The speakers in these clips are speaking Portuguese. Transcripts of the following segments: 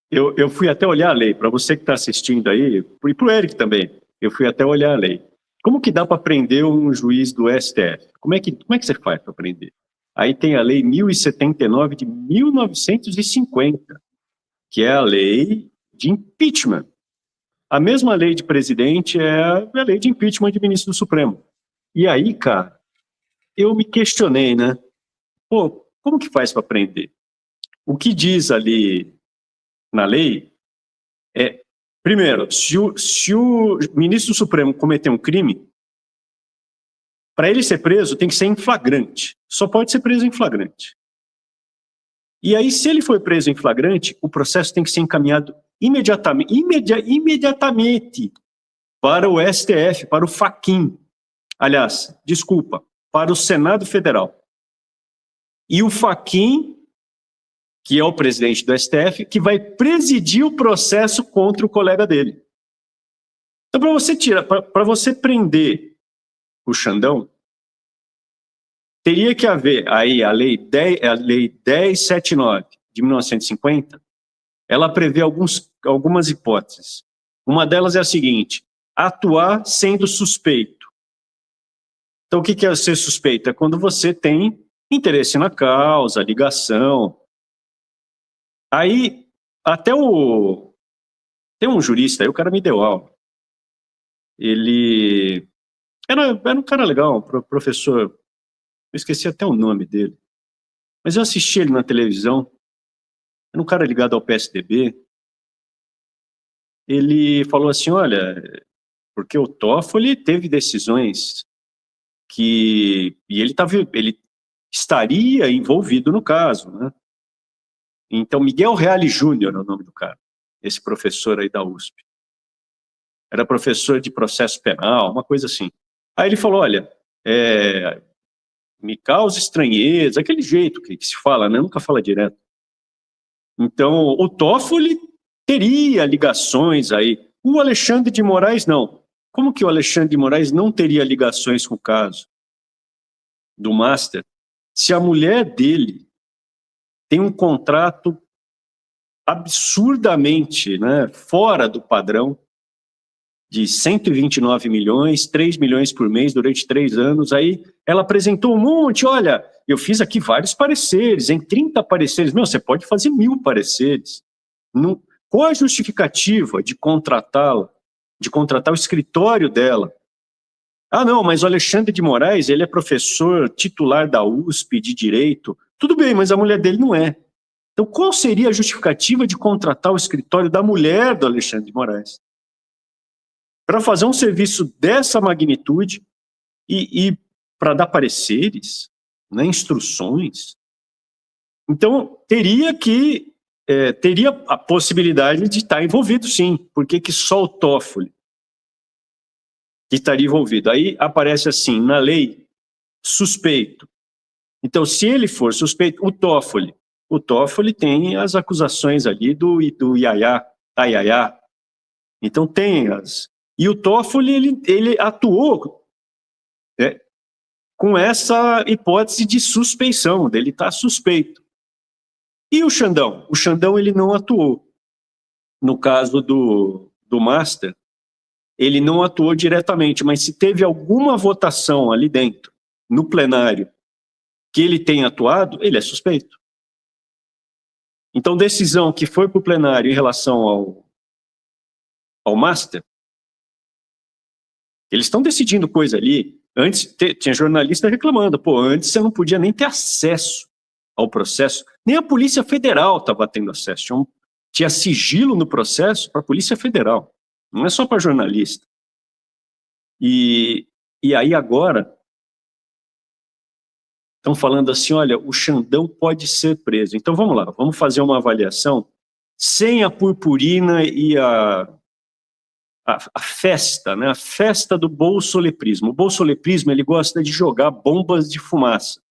Eu fui até olhar a lei, para você que está assistindo aí, e para o Eric também, eu fui até olhar a lei. Como que dá para prender um juiz do STF? Como é que você faz para prender? Aí tem a lei 1079 de 1950, que é a lei de impeachment. A mesma lei de presidente é a lei de impeachment de ministro do Supremo. E aí, cara, eu me questionei, né? Pô, como que faz para prender? O que diz ali na lei é, primeiro, se o ministro do Supremo cometer um crime, para ele ser preso tem que ser em flagrante. Só pode ser preso em flagrante. E aí, se ele for preso em flagrante, o processo tem que ser encaminhado imediatamente para o STF, para o Fachin. Aliás, desculpa, para o Senado Federal. E o Fachin, que é o presidente do STF, que vai presidir o processo contra o colega dele. Então, para você prender o Xandão, teria que haver aí a lei 1079 de 1950, ela prevê algumas hipóteses. Uma delas é a seguinte: atuar sendo suspeito. Então, o que é ser suspeito? É quando você tem interesse na causa, ligação. Aí, tem um jurista, aí o cara me deu aula. Ele era um cara legal, um professor, eu esqueci até o nome dele, mas eu assisti ele na televisão, era um cara ligado ao PSDB. Ele falou assim, olha, porque o Toffoli teve decisões e ele estaria envolvido no caso, né? Então, Miguel Reale Júnior é o nome do cara, esse professor aí da USP. Era professor de processo penal, uma coisa assim. Aí ele falou, olha, me causa estranheza, aquele jeito que se fala, né? Nunca fala direto. Então, o Toffoli teria ligações aí. O Alexandre de Moraes, não. Como que o Alexandre de Moraes não teria ligações com o caso do Master, se a mulher dele tem um contrato absurdamente, né, fora do padrão, de 129 milhões, 3 milhões por mês durante 3 anos, aí ela apresentou um monte, olha, eu fiz aqui vários pareceres, em 30 pareceres, você pode fazer 1000 pareceres. Qual a justificativa de contratá-la, de contratar o escritório dela? Ah, não, mas o Alexandre de Moraes, ele é professor titular da USP de Direito. Tudo bem, mas a mulher dele não é. Então, qual seria a justificativa de contratar o escritório da mulher do Alexandre de Moraes? Para fazer um serviço dessa magnitude e para dar pareceres, né, instruções. Então, teria a possibilidade de estar envolvido, sim. Por que só o Toffoli que estaria envolvido? Aí aparece assim, na lei, suspeito. Então, se ele for suspeito, o Toffoli tem as acusações ali do Iaiá. Então, tem as... E o Toffoli, ele atuou, né, com essa hipótese de suspeição, dele estar suspeito. E o Xandão? O Xandão, ele não atuou. No caso do Master, ele não atuou diretamente, mas se teve alguma votação ali dentro, no plenário, que ele tenha atuado, ele é suspeito. Então, decisão que foi para o plenário em relação ao Master, eles estão decidindo coisa ali. Antes, tinha jornalista reclamando, antes você não podia nem ter acesso ao processo, nem a Polícia Federal estava tendo acesso, tinha sigilo no processo para a Polícia Federal, não é só para jornalista. E aí agora, estão falando assim, olha, o Xandão pode ser preso. Então vamos lá, vamos fazer uma avaliação sem a purpurina e a festa, né? A festa do bolsoleprismo. O bolsoleprismo, ele gosta de jogar bombas de fumaça.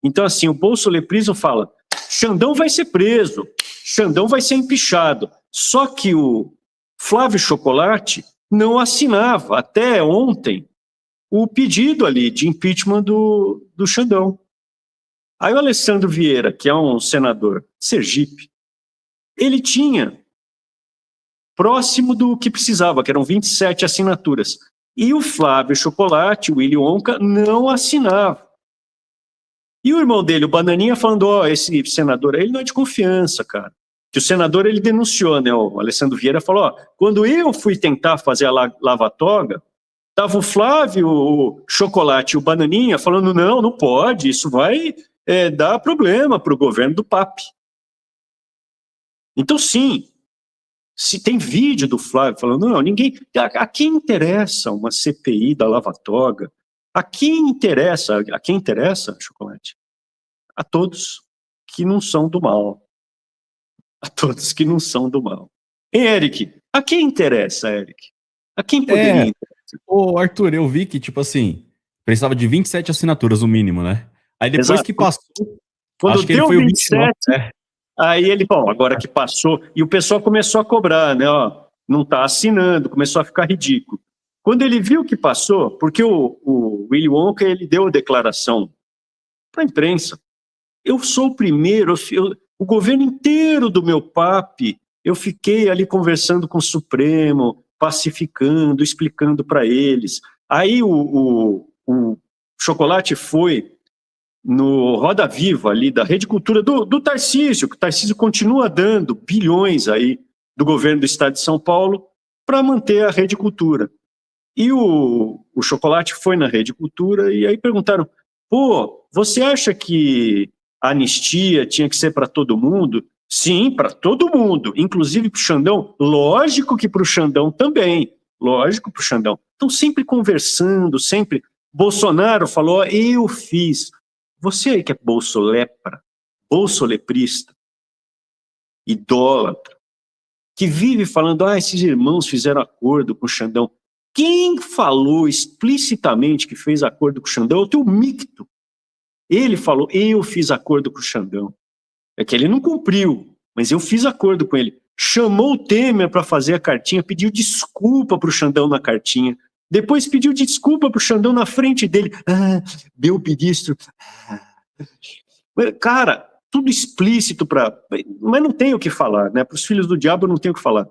Então, assim, o bolsoleprismo fala, Xandão vai ser preso, Xandão vai ser empichado. Só que o Flávio Chocolate não assinava, até ontem, o pedido ali de impeachment do Xandão. Aí o Alessandro Vieira, que é um senador Sergipe, ele tinha próximo do que precisava, que eram 27 assinaturas. E o Flávio Chocolate, o Willy Wonka, não assinava. E o irmão dele, o Bananinha, falando, esse senador aí, ele não é de confiança, cara. Que o senador, ele denunciou, né, o Alessandro Vieira falou, quando eu fui tentar fazer a lava-toga, tava o Flávio, o Chocolate e o Bananinha falando, não pode, isso vai dar problema para o governo do PAP. Então, sim, se tem vídeo do Flávio falando, não, ninguém, a quem interessa uma CPI da lava-toga? A quem interessa, Chocolate? A todos que não são do mal. A todos que não são do mal. E, Eric, a quem interessa, Eric? A quem poderia interessar? Ô, Arthur, eu vi que, tipo assim, precisava de 27 assinaturas, o mínimo, né? Aí depois Exato. que passou, quando acho que deu ele foi 27, o 29, aí ele, bom, agora que passou, e o pessoal começou a cobrar, né, não está assinando, começou a ficar ridículo. Quando ele viu que passou, porque o Willy Wonka, ele deu a declaração para a imprensa, eu sou o primeiro, o governo inteiro do meu PAP, eu fiquei ali conversando com o Supremo, pacificando, explicando para eles. Aí o Chocolate foi no Roda Viva ali da Rede Cultura do Tarcísio, que o Tarcísio continua dando bilhões aí do governo do estado de São Paulo para manter a Rede Cultura. E o Chocolate foi na Rede Cultura e aí perguntaram, você acha que a anistia tinha que ser para todo mundo? Sim, para todo mundo, inclusive para o Xandão. Lógico que para o Xandão também, lógico para o Xandão. Então sempre conversando, sempre. Bolsonaro falou, eu fiz. Você aí que é bolsolepra, bolsoleprista, idólatra, que vive falando, esses irmãos fizeram acordo com o Xandão. Quem falou explicitamente que fez acordo com o Xandão é o teu micto. Ele falou, eu fiz acordo com o Xandão. É que ele não cumpriu, mas eu fiz acordo com ele. Chamou o Temer para fazer a cartinha, pediu desculpa para o Xandão na cartinha. Depois pediu desculpa para o Xandão na frente dele. Meu ministro. Cara, tudo explícito para... Mas não tem o que falar, né? Para os filhos do diabo não tem o que falar.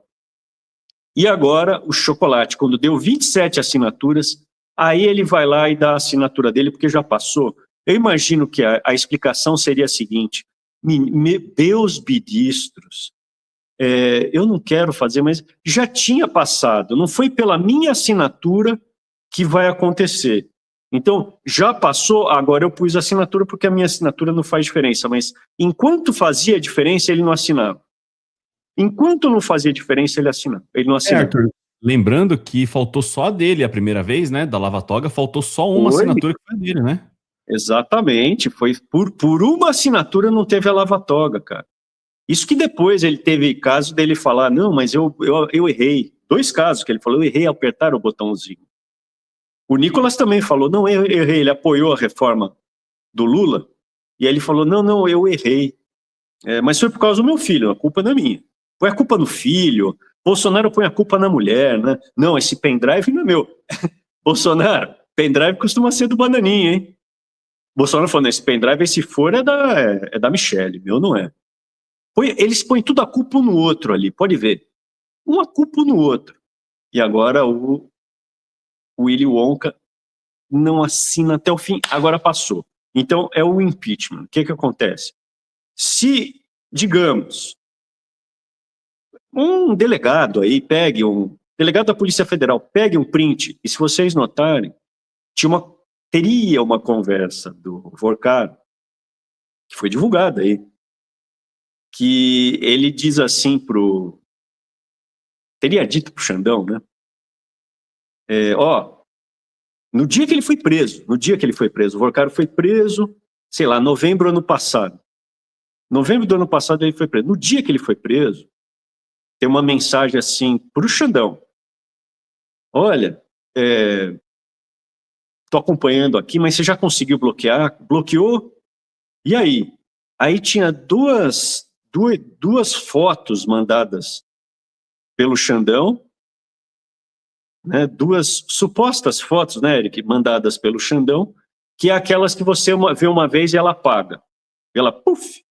E agora, o Chocolate, quando deu 27 assinaturas, aí ele vai lá e dá a assinatura dele, porque já passou. Eu imagino que a explicação seria a seguinte, meus ministros, eu não quero fazer, mas já tinha passado, não foi pela minha assinatura que vai acontecer. Então, já passou, agora eu pus a assinatura porque a minha assinatura não faz diferença, mas enquanto fazia diferença, ele não assinava. Enquanto não fazia diferença, ele não assinava. Arthur, lembrando que faltou só a dele a primeira vez, né, da lava-toga, faltou só uma assinatura que foi dele, né? Exatamente, foi por uma assinatura não teve a lava-toga, cara. Isso que depois ele teve caso dele falar, não, mas eu errei. 2 casos que ele falou, eu errei ao apertar o botãozinho. O Nicolas também falou, não, eu errei, ele apoiou a reforma do Lula, e aí ele falou, não, eu errei. Mas foi por causa do meu filho, a culpa não é minha. Põe a culpa no filho, Bolsonaro põe a culpa na mulher, né? Não, esse pendrive não é meu. Bolsonaro, pendrive costuma ser do Bananinha, hein? Bolsonaro falando, esse pendrive, se for, é da Michelle, meu não é. Eles põem tudo a culpa um no outro ali, pode ver. Uma culpa no outro. E agora o Willy Wonka não assina até o fim, agora passou. Então é o impeachment. O que acontece? Se, digamos, um delegado aí delegado da Polícia Federal pegue um print, e se vocês notarem, teria uma conversa do Vorkado, que foi divulgada aí, que ele diz assim teria dito pro Xandão, né? No dia que ele foi preso, o Vorkado foi preso, sei lá, novembro do ano passado. Novembro do ano passado ele foi preso. No dia que ele foi preso, tem uma mensagem assim pro Xandão. Olha, tô acompanhando aqui, mas você já conseguiu bloquear? Bloqueou? E aí? Aí tinha duas fotos mandadas pelo Xandão, né, 2 supostas fotos, né, Eric, mandadas pelo Xandão, que é aquelas que você vê uma vez e ela apaga. Ela, puf,